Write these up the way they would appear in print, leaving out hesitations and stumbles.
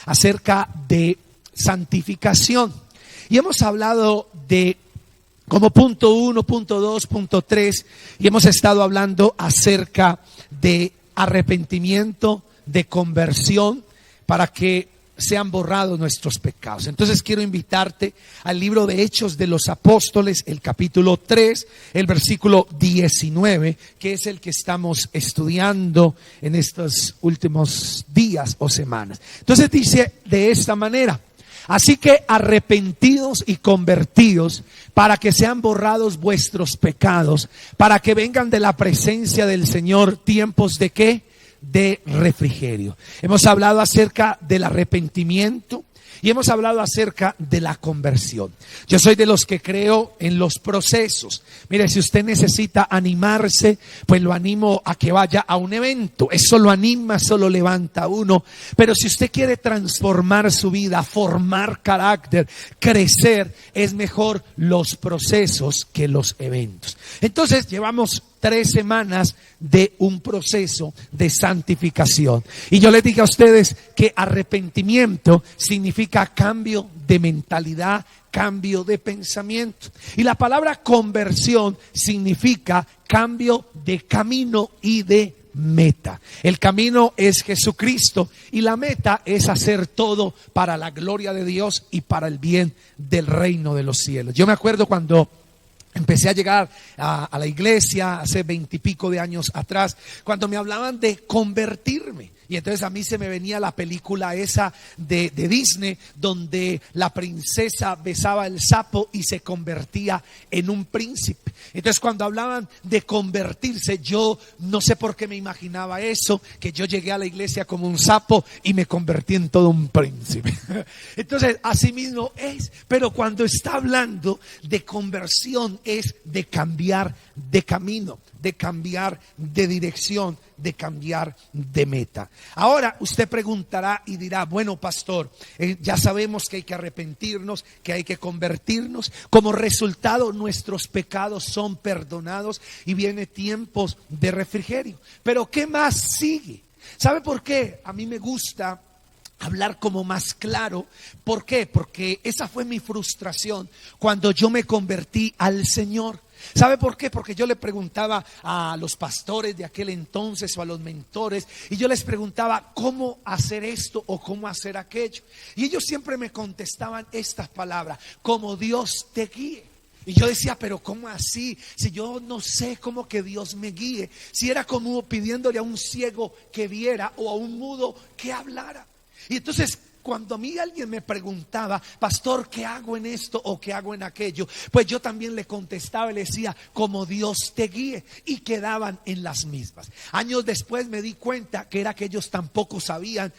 acerca de santificación y hemos hablado de como punto 1, punto 2, punto 3 y hemos estado hablando acerca de arrepentimiento, de conversión para que sean borrados nuestros pecados. Entonces quiero invitarte al libro de Hechos de los Apóstoles, el capítulo 3, el versículo 19, que es el que estamos estudiando en estos últimos días o semanas. Entonces dice de esta manera: así que arrepentidos y convertidos para que sean borrados vuestros pecados, para que vengan de la presencia del Señor tiempos de ¿qué? De refrigerio. Hemos hablado acerca del arrepentimiento y hemos hablado acerca de la conversión. Yo soy de los que creo en los procesos. Mire, si usted necesita animarse, pues lo animo a que vaya a un evento. Eso lo anima, eso lo levanta a uno. Pero si usted quiere transformar su vida, formar carácter, crecer, es mejor los procesos que los eventos. Entonces llevamos 3 semanas de un proceso de santificación. Y yo les dije a ustedes que arrepentimiento significa cambio de mentalidad, cambio de pensamiento. Y la palabra conversión significa cambio de camino y de meta. El camino es Jesucristo y la meta es hacer todo para la gloria de Dios y para el bien del reino de los cielos. Yo me acuerdo cuando empecé a llegar a la iglesia hace 20 y pico de años atrás, cuando me hablaban de convertirme. Y entonces a mí se me venía la película esa de Disney, donde la princesa besaba el sapo y se convertía en un príncipe. Entonces cuando hablaban de convertirse, yo no sé por qué me imaginaba eso, que yo llegué a la iglesia como un sapo y me convertí en todo un príncipe. Entonces así mismo es, pero cuando está hablando de conversión es de cambiar de camino, de cambiar de dirección, de cambiar de meta. Ahora usted preguntará y dirá: bueno, pastor, ya sabemos que hay que arrepentirnos, que hay que convertirnos. Como resultado, nuestros pecados son perdonados y vienen tiempos de refrigerio. Pero ¿qué más sigue? ¿Sabe por qué? A mí me gusta hablar como más claro. ¿Por qué? Porque esa fue mi frustración cuando yo me convertí al Señor. ¿Sabe por qué? Porque yo le preguntaba a los pastores de aquel entonces o a los mentores, y yo les preguntaba cómo hacer esto o cómo hacer aquello, y ellos siempre me contestaban estas palabras: como Dios te guíe. Y yo decía: pero ¿cómo así? Si yo no sé cómo que Dios me guíe. Si era como pidiéndole a un ciego que viera o a un mudo que hablara. Y entonces cuando a mí alguien me preguntaba: pastor, ¿qué hago en esto o qué hago en aquello? Pues yo también le contestaba y le decía: como Dios te guíe. Y quedaban en las mismas. Años después me di cuenta que era que ellos tampoco sabían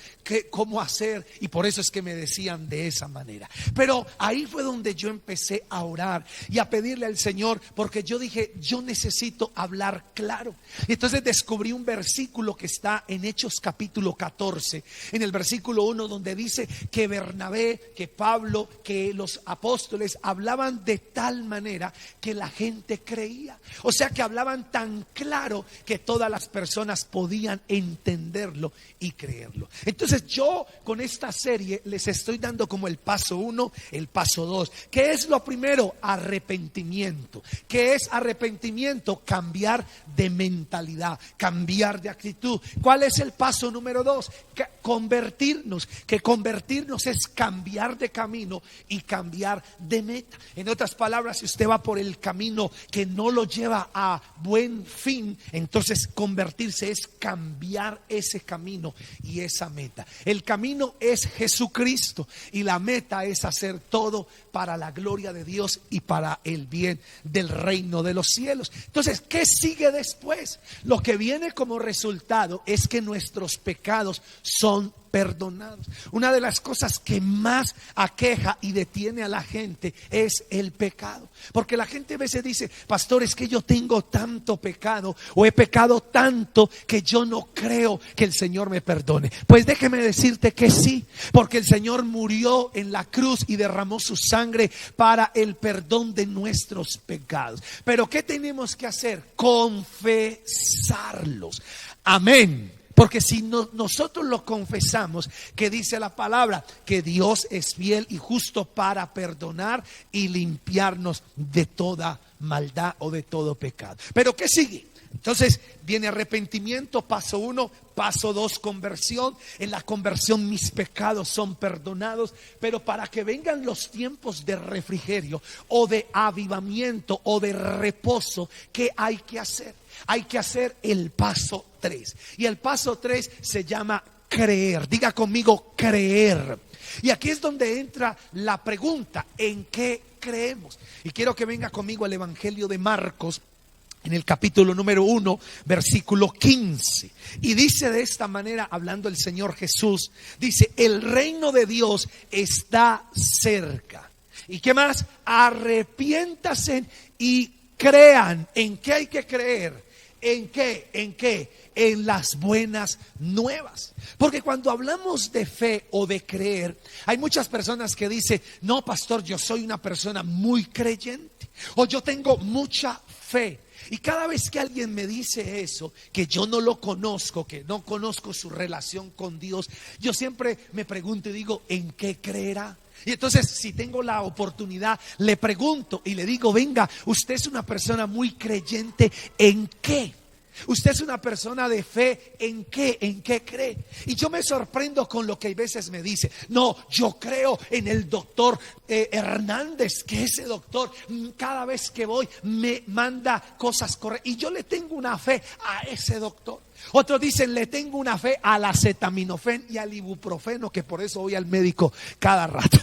cómo hacer, y por eso es que me decían de esa manera. Pero ahí fue donde yo empecé a orar y a pedirle al Señor, porque yo dije: yo necesito hablar claro. Y entonces descubrí un versículo que está en Hechos capítulo 14, en el versículo 1, donde dice que Bernabé, que Pablo, que los apóstoles hablaban de tal manera que la gente creía. O sea, que hablaban tan claro que todas las personas podían entenderlo y creerlo. Entonces yo con esta serie les estoy dando como el paso 1, el paso 2. ¿Qué es lo primero? Arrepentimiento. ¿Qué es arrepentimiento? Cambiar de mentalidad, cambiar de actitud. ¿Cuál es el paso número 2? Convertirnos. Que convertirnos es cambiar de camino y cambiar de meta. En otras palabras, si usted va por el camino que no lo lleva a buen fin, entonces convertirse es cambiar ese camino y esa meta. El camino es Jesucristo y la meta es hacer todo para la gloria de Dios y para el bien del reino de los cielos. Entonces, ¿qué sigue después? Lo que viene como resultado es que nuestros pecados son perdonados. Una de las cosas que más aqueja y detiene a la gente es el pecado, porque la gente a veces dice: pastor, es que yo tengo tanto pecado o he pecado tanto que yo no creo que el Señor me perdone. Pues déjeme decirte que sí, porque el Señor murió en la cruz y derramó su sangre para el perdón de nuestros pecados. Pero ¿qué tenemos que hacer? Confesarlos. Amén. Porque si nosotros lo confesamos, que dice la palabra, que Dios es fiel y justo para perdonar y limpiarnos de toda maldad o de todo pecado. Pero ¿qué sigue? Entonces viene arrepentimiento, paso 1, paso 2, conversión. En la conversión mis pecados son perdonados. Pero para que vengan los tiempos de refrigerio o de avivamiento o de reposo, ¿qué hay que hacer? Hay que hacer el paso 3. Y el paso 3 se llama creer. Diga conmigo, creer. Y aquí es donde entra la pregunta, ¿en qué creemos? Y quiero que venga conmigo al Evangelio de Marcos, en el capítulo número 1, versículo 15. Y dice de esta manera, hablando el Señor Jesús, dice: el reino de Dios está cerca. ¿Y qué más? Arrepiéntase y crean. ¿En qué hay que creer? ¿En qué? ¿En qué? En las buenas nuevas. Porque cuando hablamos de fe o de creer, hay muchas personas que dicen: no, pastor, yo soy una persona muy creyente, o yo tengo mucha fe. Y cada vez que alguien me dice eso, que yo no lo conozco, que no conozco su relación con Dios, yo siempre me pregunto y digo: ¿en qué creerá? Y entonces, si tengo la oportunidad, le pregunto y le digo: venga, usted es una persona muy creyente, ¿en qué? Usted es una persona de fe, ¿en qué? ¿En qué cree? Y yo me sorprendo con lo que a veces me dice: no, yo creo en el doctor Hernández, que ese doctor cada vez que voy me manda cosas correctas. Y yo le tengo una fe a ese doctor. Otros dicen: le tengo una fe al acetaminofén y al ibuprofeno, que por eso voy al médico cada rato.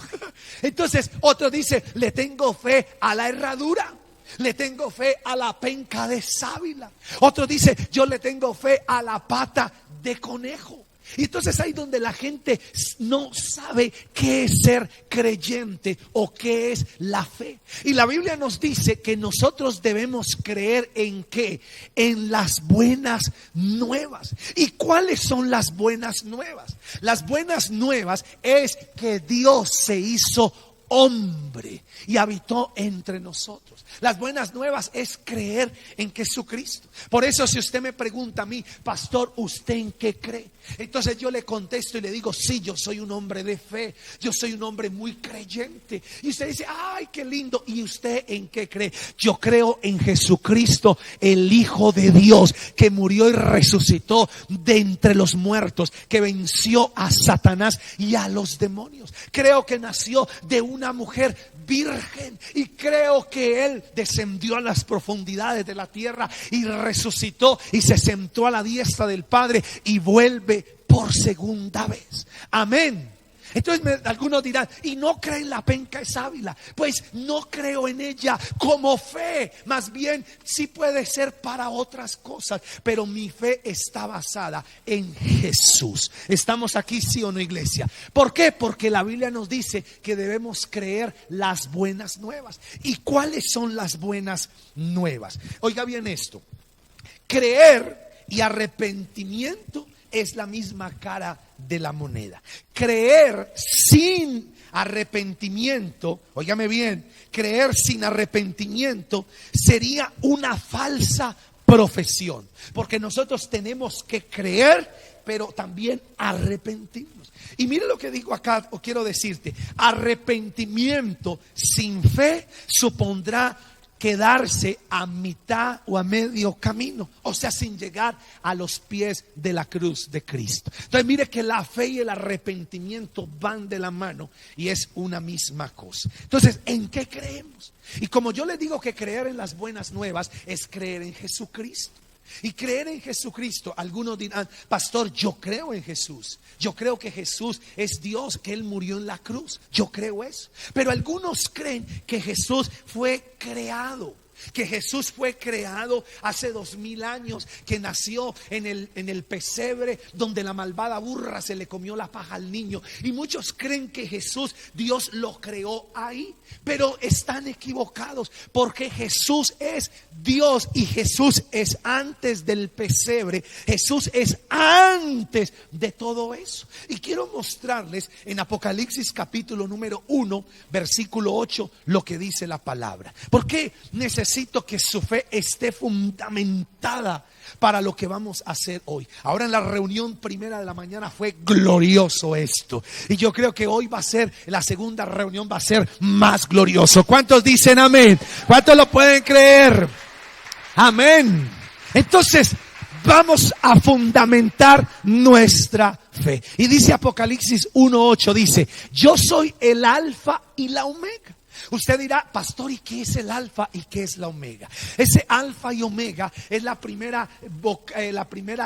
Entonces otros dicen: le tengo fe a la herradura, le tengo fe a la penca de sábila. Otro dice: yo le tengo fe a la pata de conejo. Y entonces ahí donde la gente no sabe qué es ser creyente o qué es la fe. Y la Biblia nos dice que nosotros debemos creer en qué, en las buenas nuevas. ¿Y cuáles son las buenas nuevas? Las buenas nuevas es que Dios se hizo hombre y habitó entre nosotros. Las buenas nuevas es creer en Jesucristo. Por eso, si usted me pregunta a mí: pastor, ¿usted en qué cree? Entonces yo le contesto y le digo: sí, yo soy un hombre de fe, yo soy un hombre muy creyente. Y usted dice: ay, qué lindo. ¿Y usted en qué cree? Yo creo en Jesucristo, el Hijo de Dios, que murió y resucitó de entre los muertos, que venció a Satanás y a los demonios. Creo que nació de una mujer virgen, y creo que Él descendió a las profundidades de la tierra y resucitó y se sentó a la diestra del Padre y vuelve por segunda vez. Amén. Entonces algunos dirán: ¿y no creen en la penca de sábila? Pues no creo en ella como fe. Más bien sí puede ser para otras cosas, pero mi fe está basada en Jesús. ¿Estamos aquí, sí o no, iglesia? ¿Por qué? Porque la Biblia nos dice que debemos creer las buenas nuevas. ¿Y cuáles son las buenas nuevas? Oiga bien esto: creer y arrepentimiento es la misma cara de la moneda. Creer sin arrepentimiento, óigame bien, creer sin arrepentimiento sería una falsa profesión, porque nosotros tenemos que creer, pero también arrepentirnos. Y mire lo que digo acá, o quiero decirte: arrepentimiento sin fe supondrá quedarse a mitad o a medio camino, o sea, sin llegar a los pies de la cruz de Cristo. Entonces mire que la fe y el arrepentimiento van de la mano y es una misma cosa. Entonces, ¿en qué creemos? Y como yo les digo que creer en las buenas nuevas es creer en Jesucristo. Y creer en Jesucristo, algunos dirán: pastor, yo creo en Jesús, yo creo que Jesús es Dios, que Él murió en la cruz, yo creo eso. Pero algunos creen que Jesús fue creado, que Jesús fue creado hace 2000 años, que nació en el pesebre donde la malvada burra se le comió la paja al niño. Y muchos creen que Jesús, Dios lo creó ahí, pero están equivocados, porque Jesús es Dios y Jesús es antes del pesebre, Jesús es antes de todo eso. Y quiero mostrarles en Apocalipsis capítulo número 1, versículo 8, lo que dice la palabra. ¿Por qué necesitamos necesito que su fe esté fundamentada para lo que vamos a hacer hoy. Ahora en la reunión primera de la mañana fue glorioso esto. Y yo creo que hoy va a ser, la segunda reunión va a ser más glorioso. ¿Cuántos dicen amén? ¿Cuántos lo pueden creer? Amén. Entonces, vamos a fundamentar nuestra fe. Y dice Apocalipsis 1:8, dice, yo soy el alfa y la omega. Usted dirá, pastor, ¿y qué es el alfa y qué es la omega? Ese alfa y omega es la primera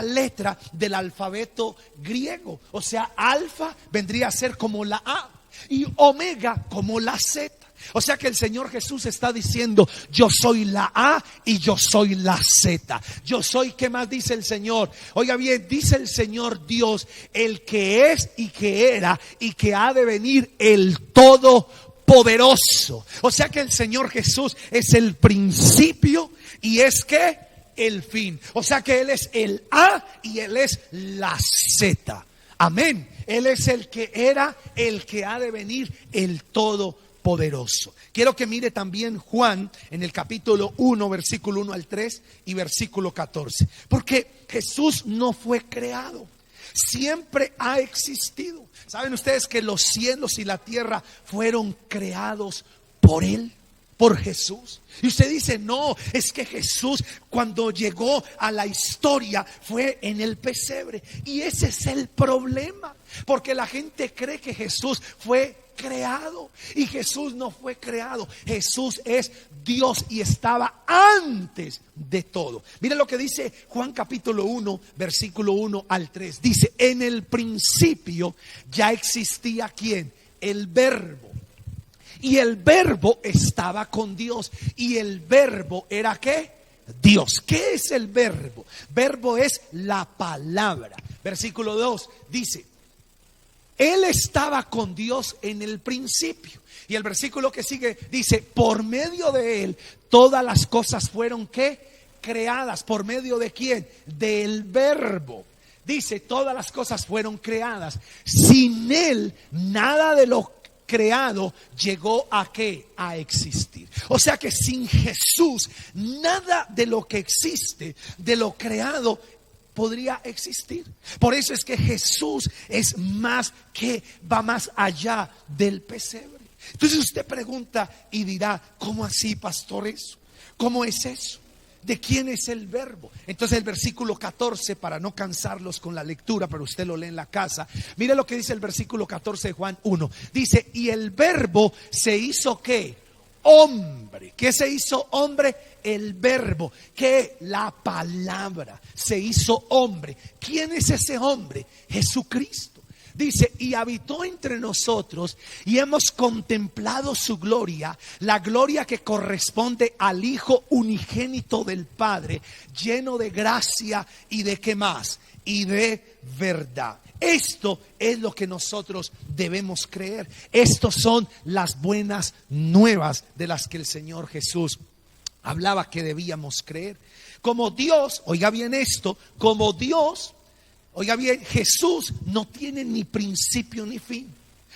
letra del alfabeto griego. O sea, alfa vendría a ser como la A y omega como la Z. O sea que el Señor Jesús está diciendo, yo soy la A y yo soy la Z. Yo soy, ¿qué más dice el Señor? Oiga bien, dice el Señor Dios, el que es y que era y que ha de venir, el Todopoderoso. O sea que el Señor Jesús es el principio y es que el fin. O sea que Él es el A y Él es la Z. Amén. Él es el que era, el que ha de venir, el Todopoderoso. Quiero que mire también Juan en el capítulo 1, versículo 1 al 3 y versículo 14. Porque Jesús no fue creado, siempre ha existido. ¿Saben ustedes que los cielos y la tierra fueron creados por Él? Por Jesús. Y usted dice, no, es que Jesús cuando llegó a la historia fue en el pesebre. Y ese es el problema, porque la gente cree que Jesús fue creado y Jesús no fue creado. Jesús es Dios y estaba antes de todo. Mira lo que dice Juan capítulo 1, versículo 1 al 3. Dice, en el principio ya existía ¿quién? El Verbo. Y el Verbo estaba con Dios. Y el Verbo era ¿qué? Dios. ¿Qué es el Verbo? Verbo es la palabra. Versículo 2 dice, Él estaba con Dios en el principio. Y el versículo que sigue dice, por medio de Él todas las cosas fueron ¿qué? Creadas. ¿Por medio de quién? Del Verbo. Dice, todas las cosas fueron creadas. Sin Él nada de lo creado llegó a ¿qué? A existir. O sea que sin Jesús nada de lo que existe, de lo creado, podría existir. Por eso es que Jesús es más que, va más allá del pesebre. Entonces usted pregunta y dirá, ¿cómo así, pastor, eso? ¿Cómo es eso? ¿De quién es el Verbo? Entonces el versículo 14, para no cansarlos con la lectura, pero usted lo lee en la casa. Mire lo que dice el versículo 14 de Juan 1. Dice, y el Verbo se hizo ¿qué? Hombre. ¿Qué se hizo hombre? El Verbo, que la palabra se hizo hombre. ¿Quién es ese hombre? Jesucristo. Dice, y habitó entre nosotros y hemos contemplado su gloria, la gloria que corresponde al Hijo unigénito del Padre, lleno de gracia y de ¿qué más? Y de verdad. Esto es lo que nosotros debemos creer. Estos son las buenas nuevas de las que el Señor Jesús hablaba que debíamos creer. Como Dios, oiga bien esto, como Dios, oiga bien, Jesús no tiene ni principio ni fin,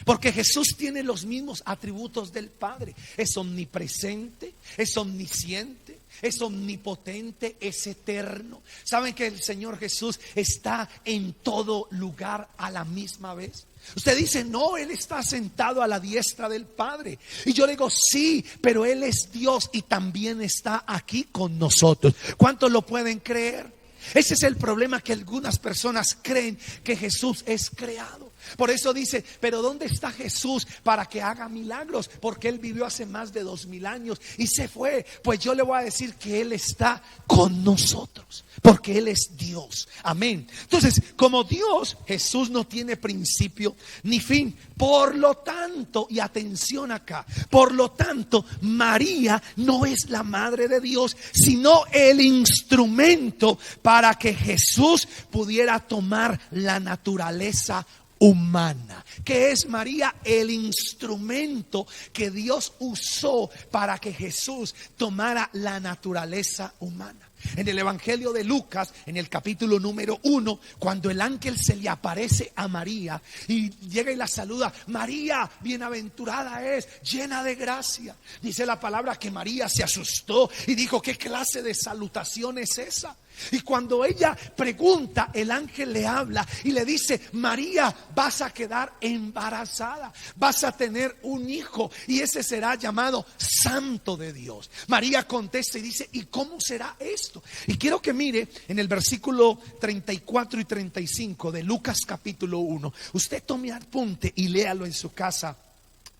porque Jesús tiene los mismos atributos del Padre. Es omnipresente, es omnisciente, es omnipotente, es eterno. ¿Saben que el Señor Jesús está en todo lugar a la misma vez? Usted dice, no, Él está sentado a la diestra del Padre. Y yo le digo, sí, pero Él es Dios y también está aquí con nosotros. ¿Cuántos lo pueden creer? Ese es el problema, que algunas personas creen que Jesús es creado. Por eso dice, pero ¿dónde está Jesús para que haga milagros? Porque Él vivió hace más de 2000 años y se fue. Pues yo le voy a decir que Él está con nosotros, porque Él es Dios. Amén. Entonces, como Dios, Jesús no tiene principio ni fin. Por lo tanto, y atención acá, por lo tanto, María no es la madre de Dios, sino el instrumento para que Jesús pudiera tomar la naturaleza humana. ¿Qué es María? El instrumento que Dios usó para que Jesús tomara la naturaleza humana. En el Evangelio de Lucas, en el capítulo número 1, cuando el ángel se le aparece a María y llega y la saluda: María, bienaventurada es, llena de gracia. Dice la palabra que María se asustó y dijo: ¿qué clase de salutación es esa? Y cuando ella pregunta, el ángel le habla y le dice: María, vas a quedar embarazada, vas a tener un hijo y ese será llamado Santo de Dios. María contesta y dice: ¿y cómo será esto? Y quiero que mire en el versículo 34 y 35 de Lucas capítulo 1. Usted tome apunte y léalo en su casa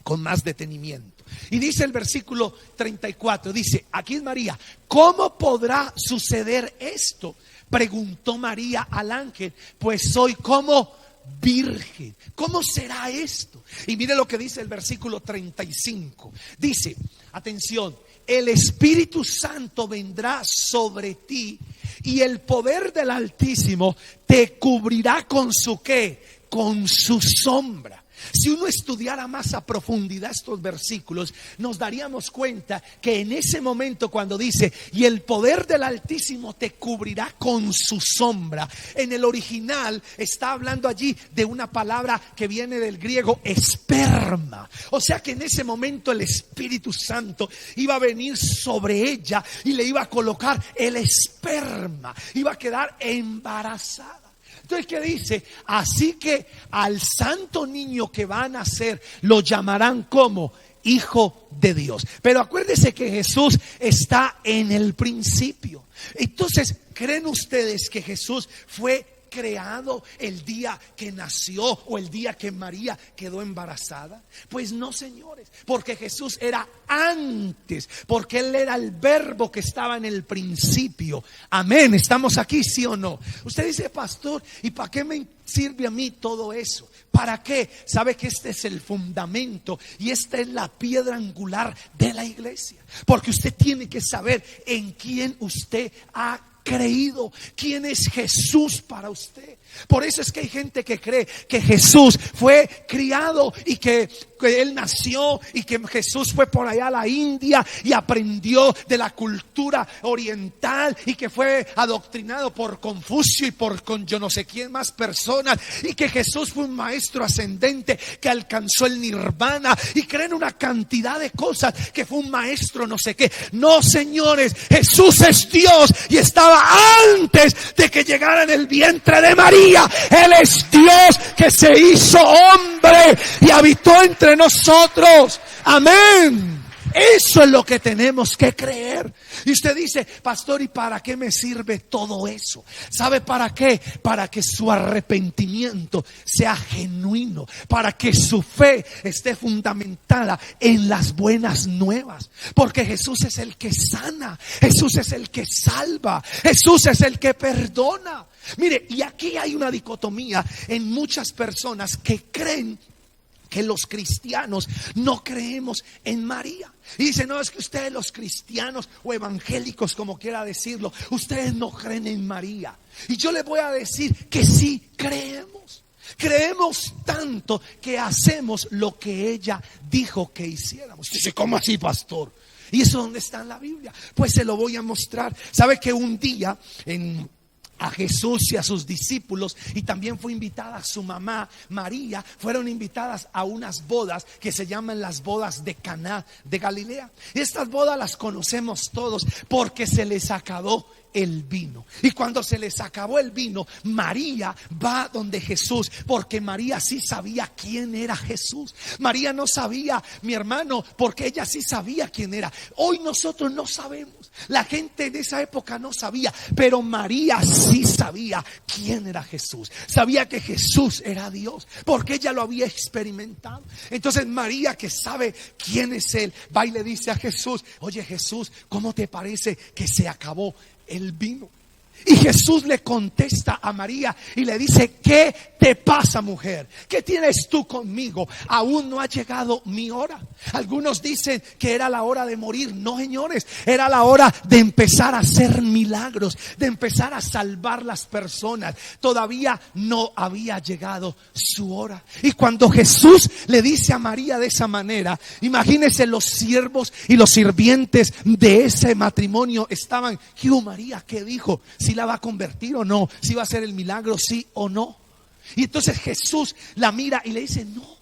con más detenimiento. Y dice el versículo 34, dice: aquí es María. ¿Cómo podrá suceder esto?, preguntó María al ángel, pues soy como virgen. ¿Cómo será esto? Y mire lo que dice el versículo 35. Dice, atención: el Espíritu Santo vendrá sobre ti y el poder del Altísimo te cubrirá con su ¿qué? Con su sombra. Si uno estudiara más a profundidad estos versículos, nos daríamos cuenta que en ese momento cuando dice: y el poder del Altísimo te cubrirá con su sombra, en el original está hablando allí de una palabra que viene del griego esperma. O sea que en ese momento el Espíritu Santo iba a venir sobre ella y le iba a colocar el esperma, iba a quedar embarazada. Entonces, ¿qué dice? Así que al santo niño que va a nacer lo llamarán como Hijo de Dios. Pero acuérdese que Jesús está en el principio. Entonces, ¿creen ustedes que Jesús fue creado el día que nació o el día que María quedó embarazada? Pues no, señores, porque Jesús era antes, porque Él era el verbo que estaba en el principio. Amén, ¿estamos aquí, sí o no? Usted dice: pastor, ¿y para qué me sirve a mí todo eso? ¿Para qué? Sabe que este es el fundamento y esta es la piedra angular de la iglesia, porque usted tiene que saber en quién usted ha creído, quién es Jesús para usted. Por eso es que hay gente que cree que Jesús fue criado y que Él nació y que Jesús fue por allá a la India y aprendió de la cultura oriental y que fue adoctrinado por Confucio y por yo no sé quién más personas, y que Jesús fue un maestro ascendente que alcanzó el nirvana, y creen una cantidad de cosas, que fue un maestro no sé qué. No, señores, Jesús es Dios y estaba antes de que llegara en el vientre de María. Él es Dios que se hizo hombre y habitó entre nosotros. Amén. Eso es lo que tenemos que creer. Y usted dice: pastor, ¿y para qué me sirve todo eso? ¿Sabe para qué? Para que su arrepentimiento sea genuino, para que su fe esté fundamentada en las buenas nuevas. Porque Jesús es el que sana, Jesús es el que salva, Jesús es el que perdona. Mire, y aquí hay una dicotomía en muchas personas que creen que los cristianos no creemos en María. Y dicen: no, es que ustedes, los cristianos o evangélicos, como quiera decirlo, ustedes no creen en María. Y yo les voy a decir que sí creemos. Creemos tanto que hacemos lo que ella dijo que hiciéramos. Dice: ¿cómo así, pastor? ¿Y eso dónde está en la Biblia? Pues se lo voy a mostrar. ¿Sabe que un día a Jesús y a sus discípulos, y también fue invitada su mamá María, fueron invitadas a unas bodas que se llaman las bodas de Caná de Galilea? Y estas bodas las conocemos todos porque se les acabó el vino. Y cuando se les acabó el vino, María va donde Jesús, porque María sí sabía quién era Jesús. María no sabía, mi hermano, porque ella sí sabía quién era. Hoy nosotros no sabemos. La gente de esa época no sabía, pero María sí sabía quién era Jesús. Sabía que Jesús era Dios, porque ella lo había experimentado. Entonces María, que sabe quién es Él, va y le dice a Jesús: oye, Jesús, ¿cómo te parece que se acabó el vino? Y Jesús le contesta a María y le dice: ¿qué te pasa, mujer? ¿Qué tienes tú conmigo? Aún no ha llegado mi hora. Algunos dicen que era la hora de morir. No, señores, era la hora de empezar a hacer milagros, de empezar a salvar las personas. Todavía no había llegado su hora. Y cuando Jesús le dice a María de esa manera, imagínense, los siervos y los sirvientes de ese matrimonio estaban: ¿qué María? ¿Qué dijo? ¿Si la va a convertir o no? ¿Si va a hacer el milagro, sí o no? Y entonces Jesús la mira y le dice: no.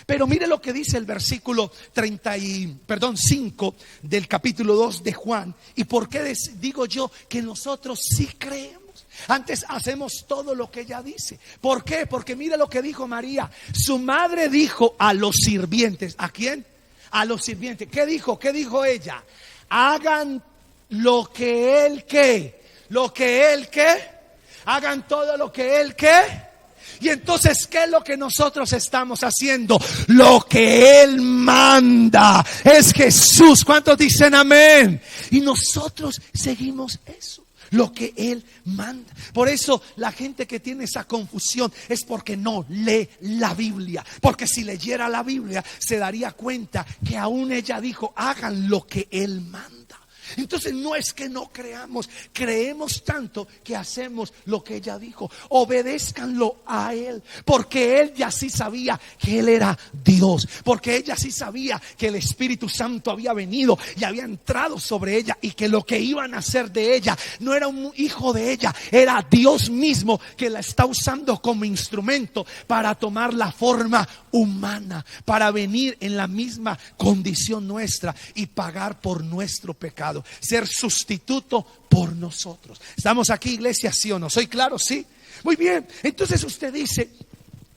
Pero mire lo que dice el versículo 5 del capítulo 2 de Juan. ¿Y por qué digo yo que nosotros sí creemos? Antes hacemos todo lo que ella dice. ¿Por qué? Porque mire lo que dijo María. Su madre dijo a los sirvientes. ¿A quién? A los sirvientes. ¿Qué dijo? ¿Qué dijo ella? Hagan lo que él ¿qué? Lo que él ¿qué? Hagan todo lo que él ¿qué? Y entonces, ¿qué es lo que nosotros estamos haciendo? Lo que él manda. Es Jesús. ¿Cuántos dicen amén? Y nosotros seguimos eso, lo que él manda. Por eso la gente que tiene esa confusión es porque no lee la Biblia. Porque si leyera la Biblia se daría cuenta que aún ella dijo: hagan lo que él manda. Entonces no es que no creamos, creemos tanto que hacemos lo que ella dijo. Obedézcanlo a él, porque él ya sí sabía que él era Dios, porque ella sí sabía que el Espíritu Santo había venido y había entrado sobre ella, y que lo que iban a hacer de ella no era un hijo de ella, era Dios mismo que la está usando como instrumento para tomar la forma humana, para venir en la misma condición nuestra y pagar por nuestro pecado, ser sustituto por nosotros. ¿Estamos aquí, iglesia, sí o no? ¿Soy claro? Sí. Muy bien. Entonces usted dice: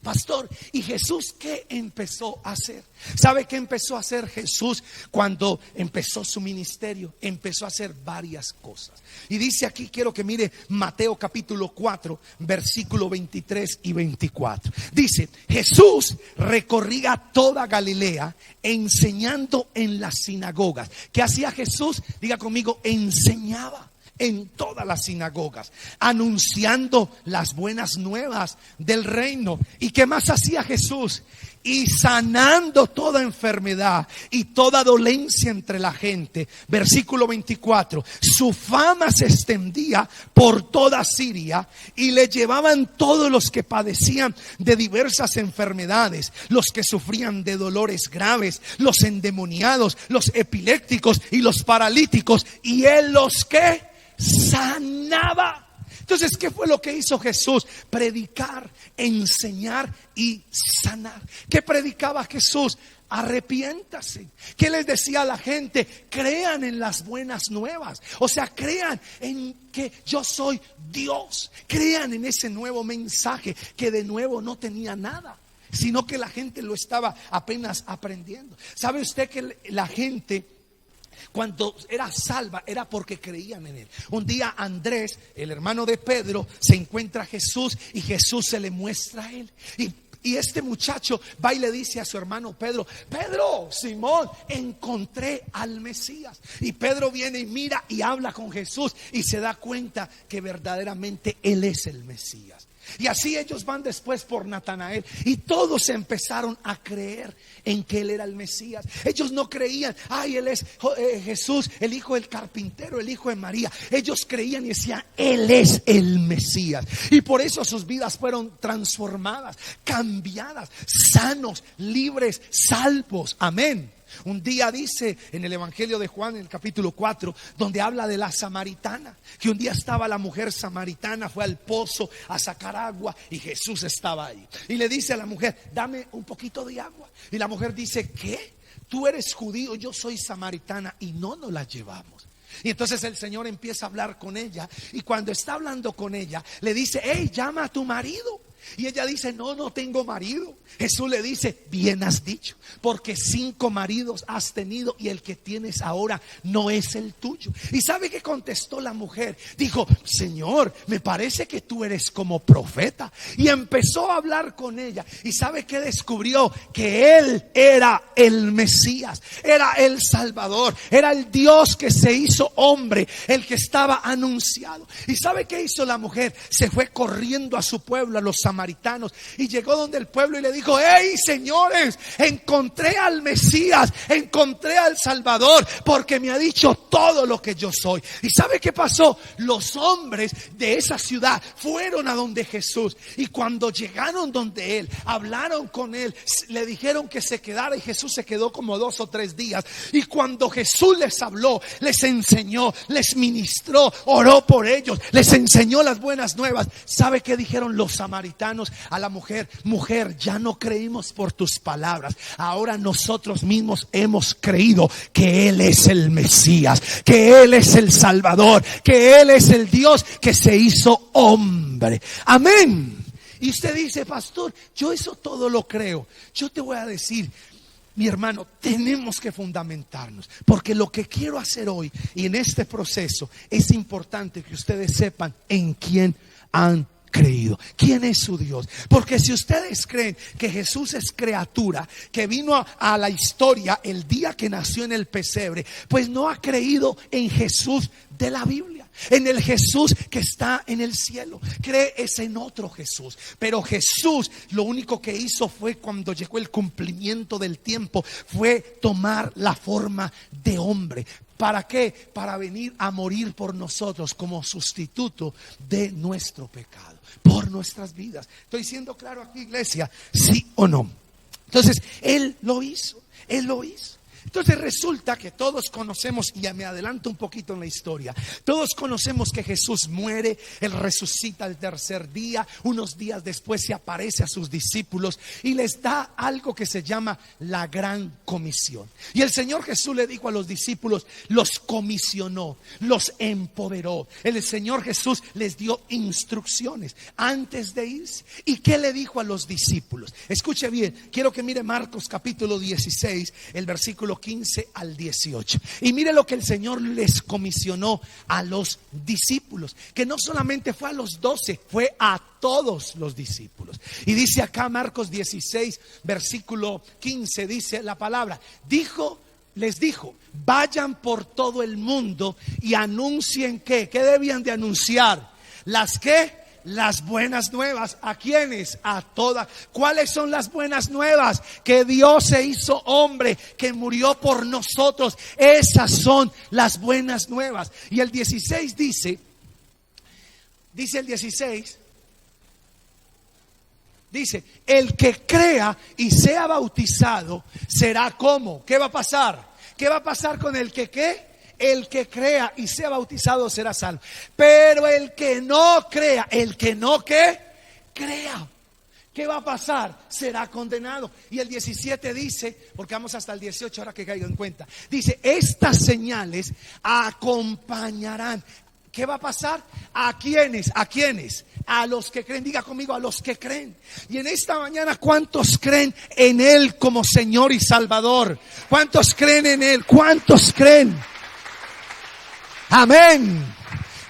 pastor, ¿y Jesús qué empezó a hacer? ¿Sabe qué empezó a hacer Jesús cuando empezó su ministerio? Empezó a hacer varias cosas. Y dice aquí, quiero que mire Mateo capítulo 4, versículo 23 y 24. Dice: Jesús recorría toda Galilea enseñando en las sinagogas. ¿Qué hacía Jesús? Diga conmigo: enseñaba en todas las sinagogas, anunciando las buenas nuevas del reino. ¿Y qué más hacía Jesús? Y sanando toda enfermedad y toda dolencia entre la gente. Versículo 24. Su fama se extendía por toda Siria, y le llevaban todos los que padecían de diversas enfermedades, los que sufrían de dolores graves, los endemoniados, los epilépticos y los paralíticos, y él los que sanaba. Entonces, ¿qué fue lo que hizo Jesús? Predicar, enseñar y sanar. ¿Qué predicaba Jesús? Arrepiéntase. ¿Qué les decía a la gente? Crean en las buenas nuevas. O sea, crean en que yo soy Dios. Crean en ese nuevo mensaje que de nuevo no tenía nada, sino que la gente lo estaba apenas aprendiendo. ¿Sabe usted que la gente, cuando era salva, era porque creían en él? Un día Andrés, el hermano de Pedro, se encuentra a Jesús y Jesús se le muestra a él. Y este muchacho va y le dice a su hermano Pedro: Pedro, Simón, encontré al Mesías. Y Pedro viene y mira y habla con Jesús y se da cuenta que verdaderamente él es el Mesías. Y así ellos van después por Natanael, y todos empezaron a creer en que él era el Mesías. Ellos no creían: ay, él es Jesús, el hijo del carpintero, el hijo de María. Ellos creían y decían: él es el Mesías. Y por eso sus vidas fueron transformadas, cambiadas, sanos, libres, salvos. Amén. Un día dice en el Evangelio de Juan, en el capítulo 4, donde habla de la samaritana, que un día estaba la mujer samaritana, fue al pozo a sacar agua y Jesús estaba ahí. Y le dice a la mujer: dame un poquito de agua. Y la mujer dice: ¿qué? Tú eres judío, yo soy samaritana y no nos la llevamos. Y entonces el Señor empieza a hablar con ella, y cuando está hablando con ella le dice: hey, llama a tu marido. Y ella dice, no, no tengo marido. Jesús le dice, bien has dicho, porque 5 maridos has tenido y el que tienes ahora no es el tuyo. ¿Y sabe qué contestó la mujer? Dijo, Señor, me parece que tú eres como profeta. Y empezó a hablar con ella. ¿Y sabe qué descubrió? Que él era el Mesías, era el Salvador, era el Dios que se hizo hombre, el que estaba anunciado. ¿Y sabe qué hizo la mujer? Se fue corriendo a su pueblo, a los samaritanos, y llegó donde el pueblo y le dijo, hey señores, encontré al Mesías, encontré al Salvador, porque me ha dicho todo lo que yo soy. ¿Y sabe qué pasó? Los hombres de esa ciudad fueron a donde Jesús, y cuando llegaron donde él, hablaron con él, le dijeron que se quedara, y Jesús se quedó como 2 o 3 días. Y cuando Jesús les habló, les enseñó, les ministró, oró por ellos, les enseñó las buenas nuevas. ¿Sabe qué dijeron los samaritanos a la mujer? Mujer, ya no creímos por tus palabras, ahora nosotros mismos hemos creído que Él es el Mesías, que Él es el Salvador, que Él es el Dios que se hizo hombre. Amén. Y usted dice, pastor, yo eso todo lo creo. Yo te voy a decir, mi hermano, tenemos que fundamentarnos, porque lo que quiero hacer hoy y en este proceso es importante que ustedes sepan en quién han creído, quién es su Dios. Porque si ustedes creen que Jesús es criatura que vino a la historia el día que nació en el pesebre, pues no ha creído en Jesús de la Biblia, en el Jesús que está en el cielo. Cree es en otro Jesús. Pero Jesús lo único que hizo fue, cuando llegó el cumplimiento del tiempo, fue tomar la forma de hombre. ¿Para qué? Para venir a morir por nosotros como sustituto de nuestro pecado, por nuestras vidas. ¿Estoy siendo claro aquí, iglesia? ¿Sí o no? Entonces, Él lo hizo, Él lo hizo. Entonces resulta que todos conocemos, y ya me adelanto un poquito en la historia, todos conocemos que Jesús muere, Él resucita el tercer día, unos días después se aparece a sus discípulos y les da algo que se llama la gran comisión. Y el Señor Jesús le dijo a los discípulos, los comisionó, los empoderó. El Señor Jesús les dio instrucciones antes de irse. ¿Y qué le dijo a los discípulos? Escuche bien, quiero que mire Marcos capítulo 16, el versículo 15 al 18. Y mire lo que el Señor les comisionó a los discípulos, que no solamente fue a los 12, fue a todos los discípulos. Y dice acá Marcos 16, versículo 15, dice la palabra, les dijo, vayan por todo el mundo y anuncien ¿qué debían de anunciar? Las buenas nuevas. ¿A quiénes? A todas. ¿Cuáles son las buenas nuevas? Que Dios se hizo hombre, que murió por nosotros. Esas son las buenas nuevas. Y el 16 dice el 16, dice, el que crea y sea bautizado será como. ¿Qué va a pasar? ¿Qué va a pasar con el que qué? El que crea y sea bautizado será salvo. Pero el que no crea, crea, ¿qué va a pasar? Será condenado. Y el 17 dice, porque vamos hasta el 18 ahora que caigo en cuenta, dice, estas señales acompañarán. ¿Qué va a pasar? ¿A quiénes? ¿A quiénes? A los que creen. Diga conmigo, a los que creen. Y en esta mañana, ¿cuántos creen en Él como Señor y Salvador? ¿Cuántos creen en Él? ¿Cuántos creen? Amén.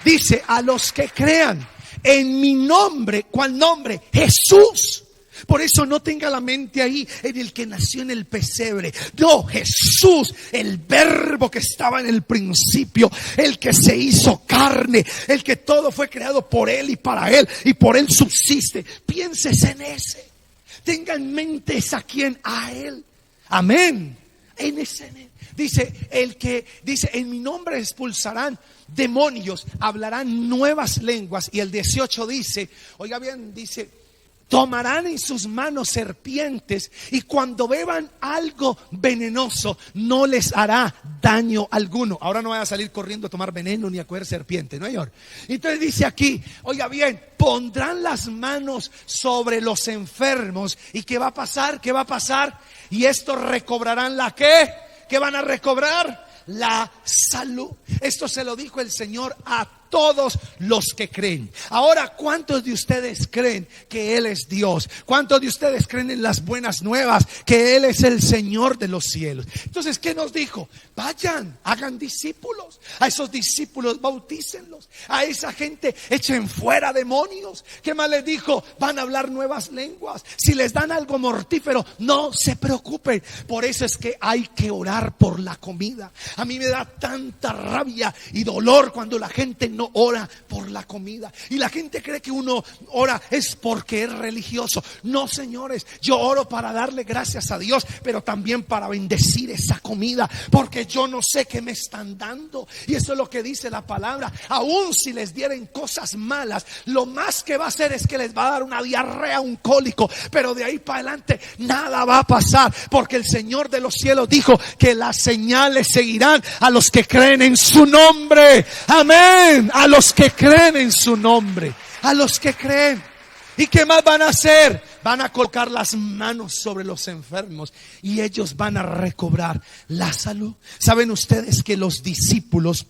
Dice, a los que crean en mi nombre. ¿Cuál nombre? Jesús. Por eso no tenga la mente ahí en el que nació en el pesebre. No, Jesús, el verbo que estaba en el principio, el que se hizo carne, el que todo fue creado por Él y para Él y por Él subsiste. Pienses en ese. Tenga en mente es a quien, a Él. Amén. En ese. Dice, en mi nombre expulsarán demonios, hablarán nuevas lenguas. Y el 18 dice, oiga bien, dice, tomarán en sus manos serpientes y cuando beban algo venenoso no les hará daño alguno. Ahora no vaya a salir corriendo a tomar veneno ni a coger serpiente, ¿no, señor? Entonces dice aquí, oiga bien, pondrán las manos sobre los enfermos. ¿Y qué va a pasar? ¿Qué va a pasar? Y estos recobrarán la ¿qué? ¿Qué van a recobrar? La salud. Esto se lo dijo el Señor a todos los que creen. Ahora, ¿cuántos de ustedes creen que Él es Dios? ¿Cuántos de ustedes creen en las buenas nuevas, que Él es el Señor de los cielos? Entonces, ¿qué nos dijo? Vayan, hagan discípulos. A esos discípulos bautícenlos. A esa gente echen fuera demonios. ¿Qué más les dijo? Van a hablar nuevas lenguas. Si les dan algo mortífero, no se preocupen. Por eso es que hay que orar por la comida. A mí me da tanta rabia y dolor cuando la gente no ora por la comida. Y la gente cree que uno ora es porque es religioso. No, señores, yo oro para darle gracias a Dios, pero también para bendecir esa comida, porque yo no sé qué me están dando. Y eso es lo que dice la palabra. Aún si les dieren cosas malas, lo más que va a hacer es que les va a dar una diarrea, un cólico, pero de ahí para adelante nada va a pasar, porque el Señor de los cielos dijo que las señales seguirán a los que creen en su nombre. Amén. A los que creen en su nombre, a los que creen. ¿Y qué más van a hacer? Van a colocar las manos sobre los enfermos y ellos van a recobrar la salud. ¿Saben ustedes que los discípulos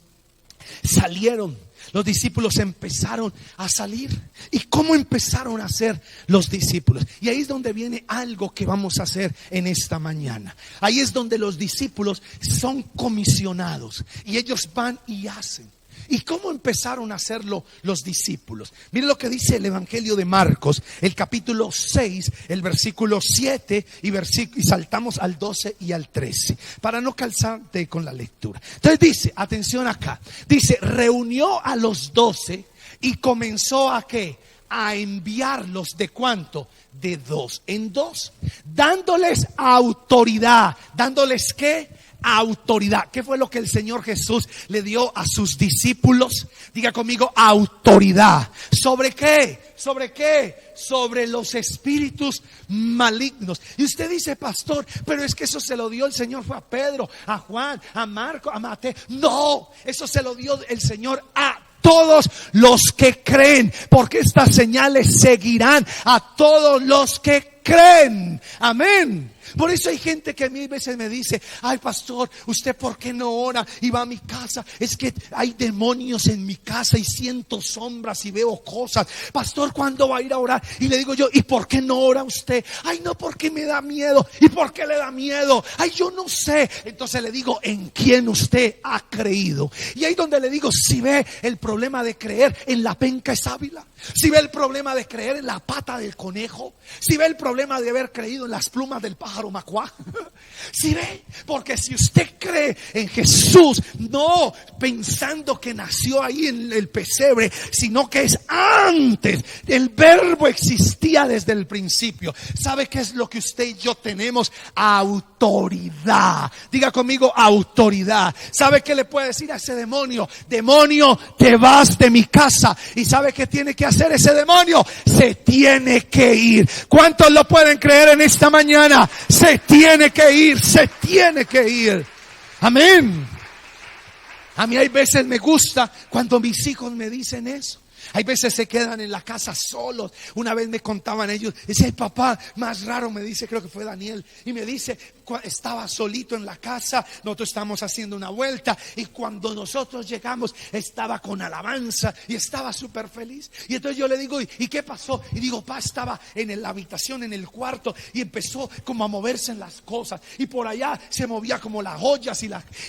salieron? Los discípulos empezaron a salir. ¿Y cómo empezaron a hacer los discípulos? Y ahí es donde viene algo que vamos a hacer en esta mañana. Ahí es donde los discípulos son comisionados y ellos van y hacen. ¿Y cómo empezaron a hacerlo los discípulos? Miren lo que dice el Evangelio de Marcos, el capítulo 6, el versículo 7 y saltamos al 12 y al 13, para no calzarte con la lectura. Entonces dice, atención acá, dice, reunió a los 12 y comenzó a ¿qué? A enviarlos ¿de cuánto? De 2 en 2, dándoles autoridad. ¿Dándoles qué? Autoridad. ¿Qué fue lo que el Señor Jesús le dio a sus discípulos? Diga conmigo, autoridad. ¿Sobre qué? ¿Sobre qué? Sobre los espíritus malignos. Y usted dice, pastor, pero es que eso se lo dio el Señor, fue a Pedro, a Juan, a Marco, a Mateo. No, eso se lo dio el Señor a todos los que creen, porque estas señales seguirán a todos los que creen. Amén. Por eso hay gente que a mí a veces me dice, ay pastor, ¿usted por qué no ora y va a mi casa? Es que hay demonios en mi casa y siento sombras y veo cosas. Pastor, ¿cuándo va a ir a orar? Y le digo yo, ¿y por qué no ora usted? Ay, no, porque me da miedo. ¿Y por qué le da miedo? Ay, yo no sé. Entonces le digo, ¿en quién usted ha creído? Y ahí donde le digo, si ve el problema de creer en la penca es Ávila, si ve el problema de creer en la pata del conejo, si ve el problema de haber creído en las plumas del pájaro macuá, si ve, porque si usted cree en Jesús, no pensando que nació ahí en el pesebre, sino que es antes, el verbo existía desde el principio. ¿Sabe qué es lo que usted y yo tenemos? Autoridad. Diga conmigo, autoridad. ¿Sabe qué le puede decir a ese demonio? Demonio, te vas de mi casa. ¿Y sabe qué tiene que hacer ese demonio? Se tiene que ir. ¿Cuántos lo pueden creer en esta mañana? Se tiene que ir, se tiene que ir. Amén. A mí hay veces me gusta cuando mis hijos me dicen eso. Hay veces se quedan en la casa solos. Una vez me contaban ellos, dice, el papá más raro, me dice, creo que fue Daniel, y me dice, estaba solito en la casa, nosotros estábamos haciendo una vuelta, y cuando nosotros llegamos, estaba con alabanza, y estaba súper feliz. Y entonces yo le digo, ¿y qué pasó? Y digo, papá estaba en la habitación, en el cuarto, y empezó como a moverse en las cosas, y por allá se movía como las joyas,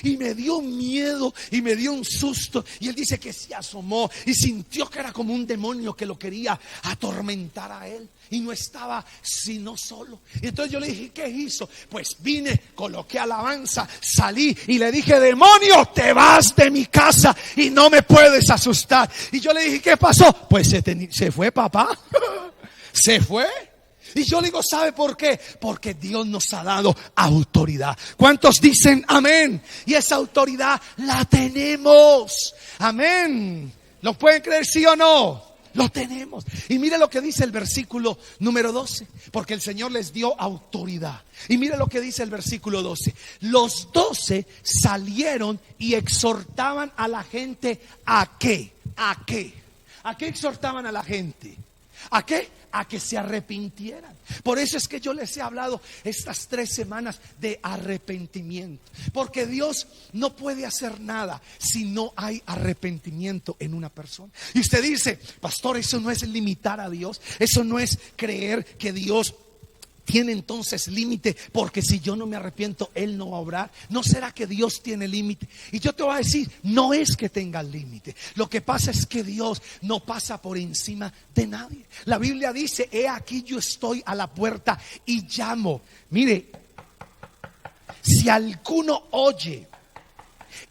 y me dio miedo, y me dio un susto, y él dice que se asomó, y sintió que era como un demonio que lo quería atormentar a él, y no estaba sino solo. Y entonces yo le dije, ¿qué hizo? Pues vine, coloqué alabanza, salí y le dije, demonio, te vas de mi casa y no me puedes asustar. Y yo le dije, ¿qué pasó? Pues se fue, papá. Se fue. Y yo le digo, ¿sabe por qué? Porque Dios nos ha dado autoridad. ¿Cuántos dicen amén? Y esa autoridad la tenemos. Amén. ¿Lo pueden creer, sí o no? Lo tenemos. Y mire lo que dice el versículo número 12, porque el Señor les dio autoridad. Y mire lo que dice el versículo 12. Los 12 salieron y exhortaban a la gente ¿a qué? ¿A qué? ¿A qué exhortaban a la gente? ¿A qué? a que se arrepintieran. Por eso es que yo les he hablado estas 3 semanas de arrepentimiento, porque Dios no puede hacer nada si no hay arrepentimiento en una persona. Y usted dice: pastor, eso no es limitar a Dios, eso no es creer que Dios tiene entonces límite, porque si yo no me arrepiento, Él no va a obrar. ¿No será que Dios tiene límite? Y yo te voy a decir, no es que tenga límite. Lo que pasa es que Dios no pasa por encima de nadie. La Biblia dice: he aquí yo estoy a la puerta y llamo. Mire, si alguno oye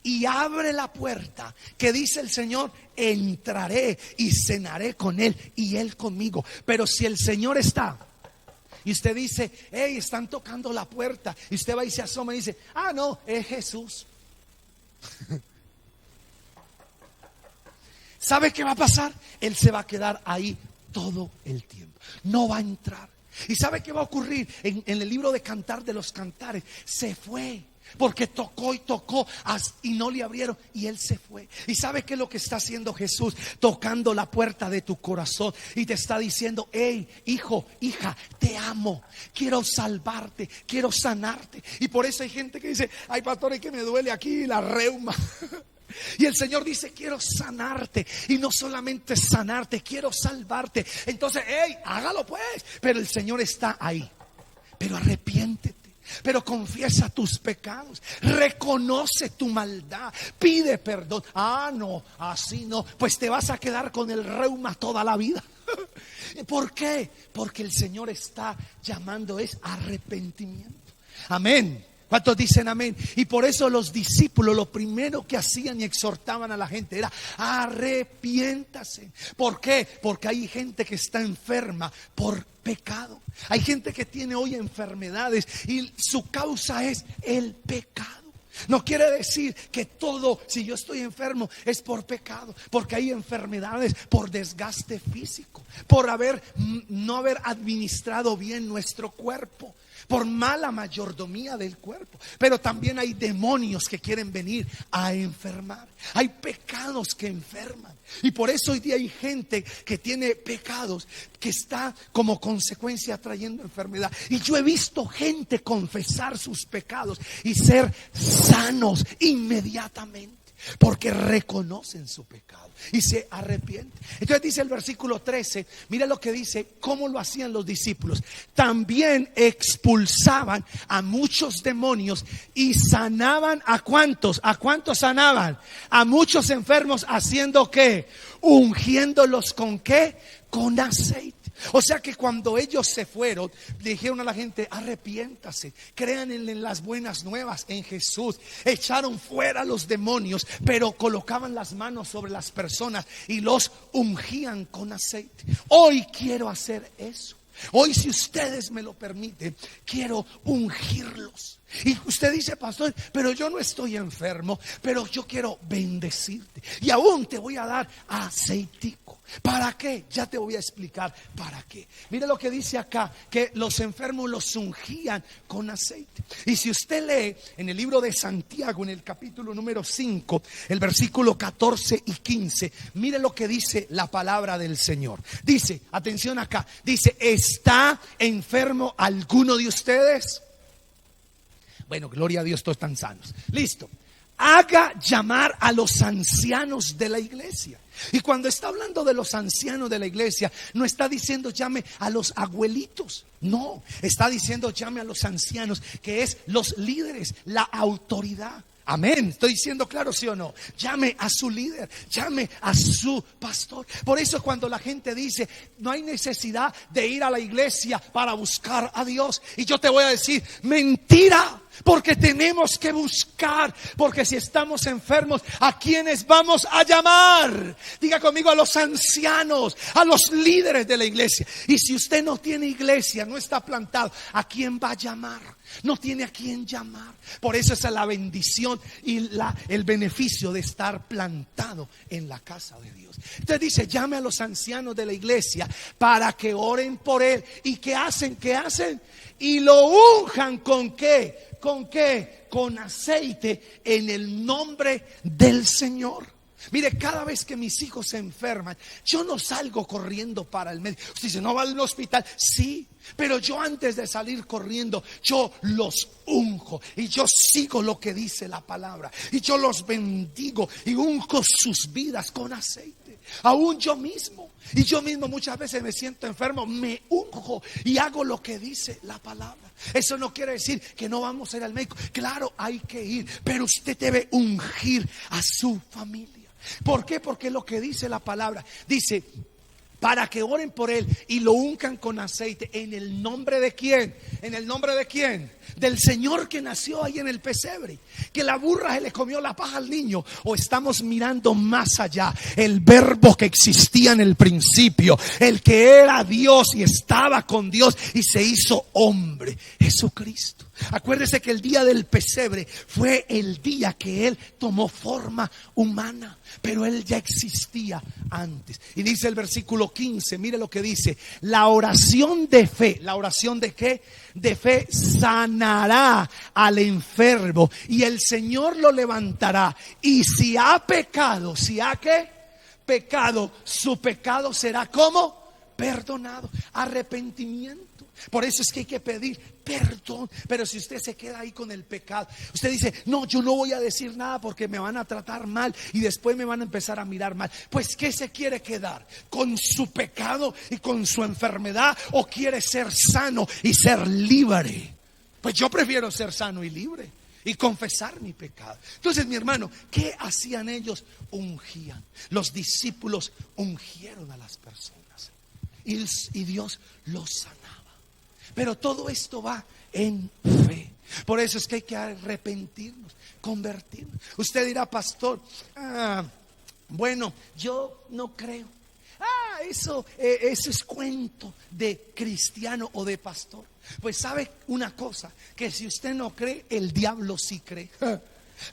y abre la puerta, que dice el Señor, entraré y cenaré con Él y Él conmigo. Pero si el Señor está y usted dice: hey, están tocando la puerta, y usted va y se asoma y dice: ah, no, es Jesús. ¿Sabe qué va a pasar? Él se va a quedar ahí todo el tiempo, no va a entrar. ¿Y sabe qué va a ocurrir? En el libro de Cantar de los Cantares, se fue, porque tocó y tocó y no le abrieron, y él se fue. ¿Y sabe qué es lo que está haciendo Jesús? Tocando la puerta de tu corazón y te está diciendo: hey, hijo, hija, te amo, quiero salvarte, quiero sanarte. Y por eso hay gente que dice: ay, pastor, es que me duele aquí la reuma. Y el Señor dice: quiero sanarte, y no solamente sanarte, quiero salvarte. Entonces, hey, hágalo pues. Pero el Señor está ahí. Pero arrepiéntete. Pero confiesa tus pecados, reconoce tu maldad, pide perdón. Ah, no, así no, pues te vas a quedar con el reuma toda la vida. ¿Por qué? Porque el Señor está llamando es arrepentimiento. Amén. ¿Cuántos dicen amén? Y por eso los discípulos lo primero que hacían y exhortaban a la gente era: arrepiéntase. ¿Por qué? Porque hay gente que está enferma por pecado. Hay gente que tiene hoy enfermedades y su causa es el pecado. No quiere decir que todo, si yo estoy enfermo, es por pecado, porque hay enfermedades por desgaste físico, por no haber administrado bien nuestro cuerpo, por mala mayordomía del cuerpo. Pero también hay demonios que quieren venir a enfermar. Hay pecados que enferman. Y por eso hoy día hay gente que tiene pecados que está como consecuencia trayendo enfermedad. Y yo he visto gente confesar sus pecados y ser sanos inmediatamente, porque reconocen su pecado y se arrepienten. Entonces dice el versículo 13, mira lo que dice, cómo lo hacían los discípulos. También expulsaban a muchos demonios y sanaban ¿a cuántos? ¿A cuántos sanaban? A muchos enfermos, ¿haciendo qué? Ungiéndolos ¿con qué? Con aceite. O sea que cuando ellos se fueron, dijeron a la gente: arrepiéntase, crean en las buenas nuevas, en Jesús. Echaron fuera los demonios, pero colocaban las manos sobre las personas y los ungían con aceite. Hoy quiero hacer eso. Hoy, si ustedes me lo permiten, quiero ungirlos. Y usted dice: pastor, pero yo no estoy enfermo, pero yo quiero bendecirte y aún te voy a dar aceitico. ¿Para qué? Ya te voy a explicar para qué. Mira lo que dice acá, que los enfermos los ungían con aceite. Y si usted lee en el libro de Santiago, en el capítulo número 5, el versículo 14 y 15, mire lo que dice la palabra del Señor. Dice, atención acá, dice: ¿está enfermo alguno de ustedes? Bueno, gloria a Dios, todos están sanos. Listo. Haga llamar a los ancianos de la iglesia. Y cuando está hablando de los ancianos de la iglesia, no está diciendo llame a los abuelitos. No, está diciendo llame a los ancianos, que es los líderes, la autoridad. Amén, estoy diciendo claro, ¿sí o no? Llame a su líder, llame a su pastor. Por eso cuando la gente dice: no hay necesidad de ir a la iglesia para buscar a Dios, y yo te voy a decir: mentira. Porque tenemos que buscar, porque si estamos enfermos, ¿a quiénes vamos a llamar? Diga conmigo: a los ancianos, a los líderes de la iglesia. Y si usted no tiene iglesia, no está plantado, ¿a quién va a llamar? No tiene a quién llamar. Por eso esa es la bendición y el beneficio de estar plantado en la casa de Dios. Entonces dice: llame a los ancianos de la iglesia para que oren por él. ¿Y qué hacen? ¿Qué hacen? Y lo unjan ¿con qué? ¿Con qué? Con aceite en el nombre del Señor. Mire, cada vez que mis hijos se enferman, yo no salgo corriendo para el médico. Usted dice, ¿no va al hospital? Sí, pero yo antes de salir corriendo, yo los unjo y yo sigo lo que dice la palabra. Y yo los bendigo y unjo sus vidas con aceite. Aún yo mismo. Y yo mismo muchas veces me siento enfermo, me unjo y hago lo que dice la palabra. Eso no quiere decir que no vamos a ir al médico. Claro, hay que ir, pero usted debe ungir a su familia. ¿Por qué? Porque lo que dice la palabra, dice, para que oren por él y lo uncan con aceite. ¿En el nombre de quién? ¿En el nombre de quién? Del Señor que nació ahí en el pesebre, que la burra se le comió la paja al niño. O estamos mirando más allá, el verbo que existía en el principio, el que era Dios y estaba con Dios y se hizo hombre, Jesucristo. Acuérdese que el día del pesebre fue el día que Él tomó forma humana, pero Él ya existía antes. Y dice el versículo 15, mire lo que dice: la oración de fe, ¿la oración de qué? De fe sanará al enfermo y el Señor lo levantará. Y si ha pecado, si ha ¿qué? Pecado, su pecado será ¿cómo? Perdonado, arrepentimiento. Por eso es que hay que pedir perdón. Pero si usted se queda ahí con el pecado, usted dice, no, yo no voy a decir nada porque me van a tratar mal y después me van a empezar a mirar mal. Pues ¿qué se quiere quedar? ¿Con su pecado y con su enfermedad? ¿O quiere ser sano y ser libre? Pues yo prefiero ser sano y libre y confesar mi pecado. Entonces, mi hermano, ¿qué hacían ellos? Ungían. Los discípulos ungieron a las personas y Dios los sanaba. Pero todo esto va en fe. Por eso es que hay que arrepentirnos, convertirnos. Usted dirá, pastor, bueno, yo no creo. Eso es cuento de cristiano o de pastor. Pues sabe una cosa, que si usted no cree, el diablo sí cree.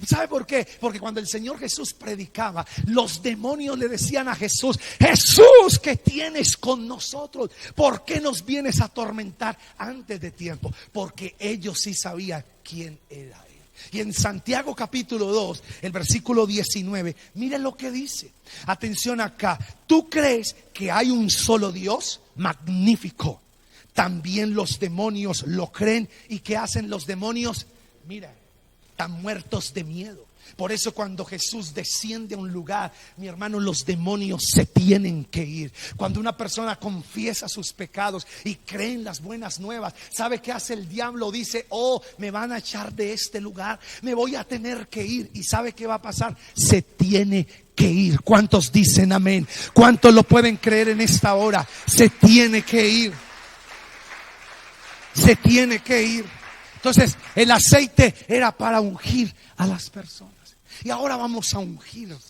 ¿Sabe por qué? Porque cuando el Señor Jesús predicaba, los demonios le decían a Jesús: Jesús, ¿qué tienes con nosotros? ¿Por qué nos vienes a atormentar antes de tiempo? Porque ellos sí sabían quién era Él. Y en Santiago capítulo 2, el versículo 19, miren lo que dice. Atención acá. ¿Tú crees que hay un solo Dios? Magnífico. También los demonios lo creen. ¿Y qué hacen los demonios? Mira, están muertos de miedo. Por eso cuando Jesús desciende a un lugar, mi hermano, los demonios se tienen que ir. Cuando una persona confiesa sus pecados y cree en las buenas nuevas, ¿sabe qué hace el diablo? Dice, me van a echar de este lugar, me voy a tener que ir. ¿Y sabe qué va a pasar? Se tiene que ir. ¿Cuántos dicen amén? ¿Cuántos lo pueden creer en esta hora? Se tiene que ir. Se tiene que ir. Entonces el aceite era para ungir a las personas. Y ahora vamos a ungirlo,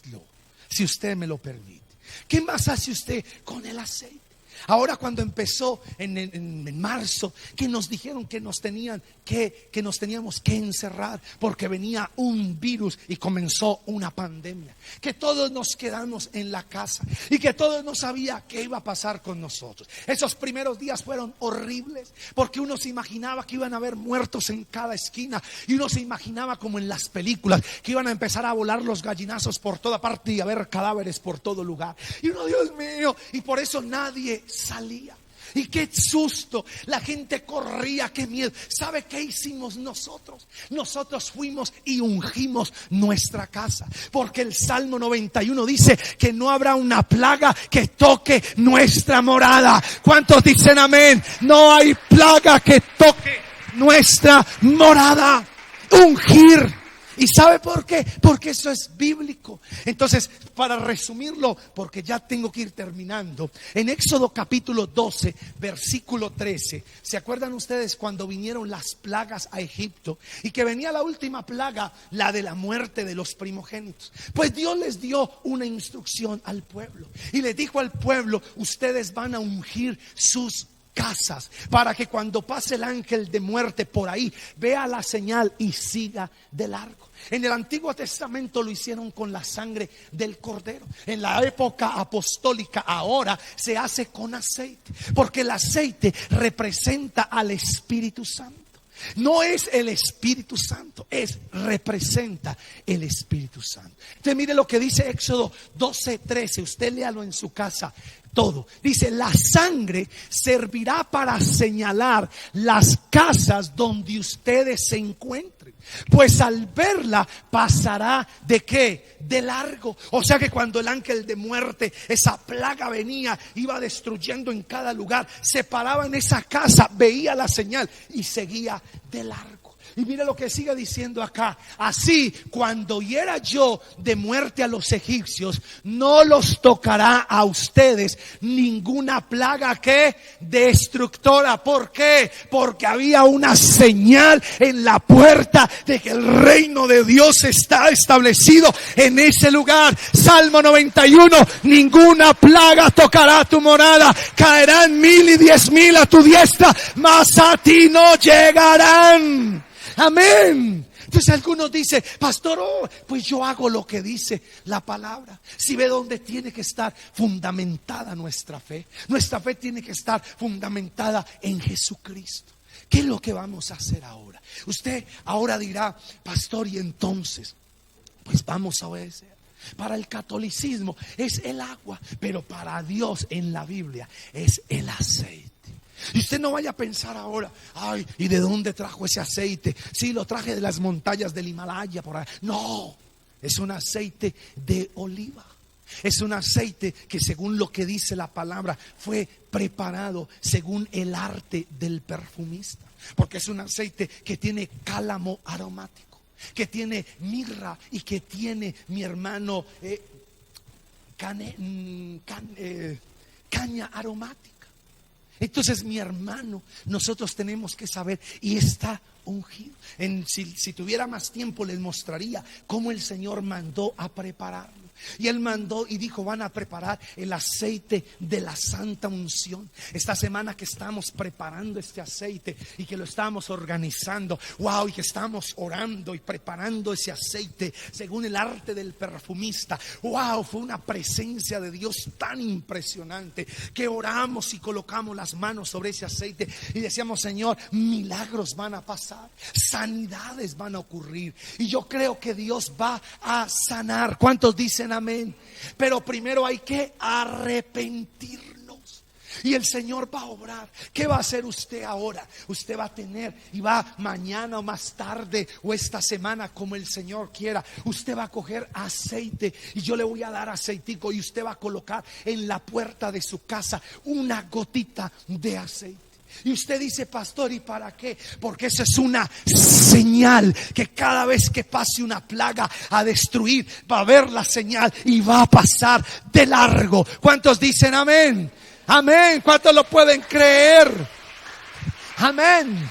si usted me lo permite. ¿Qué más hace usted con el aceite? Ahora cuando empezó en marzo, que nos dijeron que nos teníamos que encerrar porque venía un virus y comenzó una pandemia, que todos nos quedamos en la casa y que todos no sabía qué iba a pasar con nosotros. Esos primeros días fueron horribles porque uno se imaginaba que iban a haber muertos en cada esquina y uno se imaginaba como en las películas que iban a empezar a volar los gallinazos por toda parte y a haber cadáveres por todo lugar. Y uno, Dios mío, y por eso nadie salía. Y qué susto, la gente corría, qué miedo. ¿Sabe qué hicimos nosotros? Nosotros fuimos y ungimos nuestra casa, porque el Salmo 91 dice que no habrá una plaga que toque nuestra morada. ¿Cuántos dicen amén? No hay plaga que toque nuestra morada. Ungir. ¿Y sabe por qué? Porque eso es bíblico. Entonces, para resumirlo, porque ya tengo que ir terminando, en Éxodo capítulo 12, versículo 13, ¿se acuerdan ustedes cuando vinieron las plagas a Egipto? Y que venía la última plaga, la de la muerte de los primogénitos. Pues Dios les dio una instrucción al pueblo y les dijo al pueblo: ustedes van a ungir sus casas para que cuando pase el ángel de muerte por ahí, vea la señal y siga de largo. En el Antiguo Testamento lo hicieron con la sangre del cordero. En la época apostólica ahora se hace con aceite, porque el aceite representa al Espíritu Santo. No es el Espíritu Santo, representa el Espíritu Santo. Entonces mire lo que dice Éxodo 12:13, usted léalo en su casa todo. Dice: la sangre servirá para señalar las casas donde ustedes se encuentren, pues al verla pasará ¿de qué? De largo. O sea que cuando el ángel de muerte, esa plaga venía, iba destruyendo en cada lugar, se paraba en esa casa, veía la señal y seguía de largo. Y mire lo que sigue diciendo acá: así, cuando hiera yo de muerte a los egipcios, no los tocará a ustedes ninguna plaga que destructora. ¿Por qué? Porque había una señal en la puerta de que el reino de Dios está establecido en ese lugar. Salmo 91: ninguna plaga tocará tu morada, caerán 1000 y 10,000 a tu diestra, mas a ti no llegarán. Amén. Entonces algunos dicen: pastor, pues yo hago lo que dice la palabra. Si ve dónde tiene que estar fundamentada nuestra fe. Nuestra fe tiene que estar fundamentada en Jesucristo. ¿Qué es lo que vamos a hacer ahora? Usted ahora dirá: pastor, y entonces, pues vamos a obedecer. Para el catolicismo es el agua, pero para Dios en la Biblia es el aceite. Y usted no vaya a pensar ahora: ay, ¿y de dónde trajo ese aceite? Sí, lo traje de las montañas del Himalaya por ahí. No, es un aceite de oliva. Es un aceite que, según lo que dice la palabra, fue preparado según el arte del perfumista. Porque es un aceite que tiene cálamo aromático, que tiene mirra y que tiene, mi hermano, caña aromática. Entonces, mi hermano, nosotros tenemos que saber, y está ungido. Si tuviera más tiempo les mostraría cómo el Señor mandó a prepararlo. Y Él mandó y dijo: van a preparar el aceite de la santa unción. Esta semana que estamos preparando este aceite y que lo estamos organizando, wow, y que estamos orando y preparando ese aceite según el arte del perfumista, wow, fue una presencia de Dios tan impresionante que oramos y colocamos las manos sobre ese aceite y decíamos: Señor, milagros van a pasar, sanidades van a ocurrir, y yo creo que Dios va a sanar. ¿Cuántos dicen amén? Pero primero hay que arrepentirnos y el Señor va a obrar. ¿Qué va a hacer usted ahora? Usted va a tener, y va mañana o más tarde o esta semana, como el Señor quiera, usted va a coger aceite y yo le voy a dar aceitico y usted va a colocar en la puerta de su casa una gotita de aceite. Y usted dice: pastor, ¿y para qué? Porque eso es una señal que cada vez que pase una plaga a destruir, va a ver la señal y va a pasar de largo. ¿Cuántos dicen amén? Amén. ¿Cuántos lo pueden creer? Amén.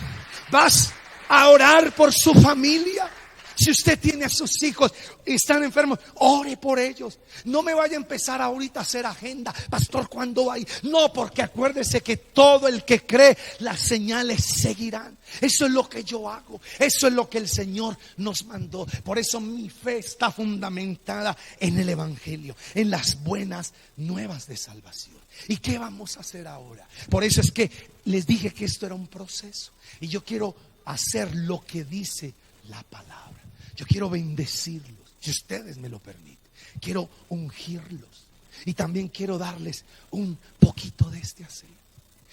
Vas a orar por su familia. Si usted tiene a sus hijos y están enfermos, ore por ellos. No me vaya a empezar ahorita a hacer agenda. Pastor, ¿cuándo va? No, porque acuérdese que todo el que cree, las señales seguirán. Eso es lo que yo hago. Eso es lo que el Señor nos mandó. Por eso mi fe está fundamentada en el Evangelio, en las buenas nuevas de salvación. ¿Y qué vamos a hacer ahora? Por eso es que les dije que esto era un proceso. Y yo quiero hacer lo que dice la palabra. Yo quiero bendecirlos, si ustedes me lo permiten. Quiero ungirlos y también quiero darles un poquito de este aceite.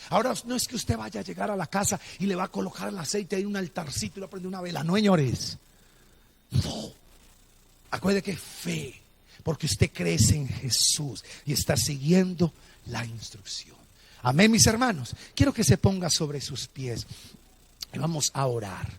Ahora no es que usted vaya a llegar a la casa y le va a colocar el aceite en un altarcito y le va a prender una vela. No, señores. No. Acuérdate que es fe, porque usted cree en Jesús y está siguiendo la instrucción. Amén, mis hermanos. Quiero que se ponga sobre sus pies y vamos a orar.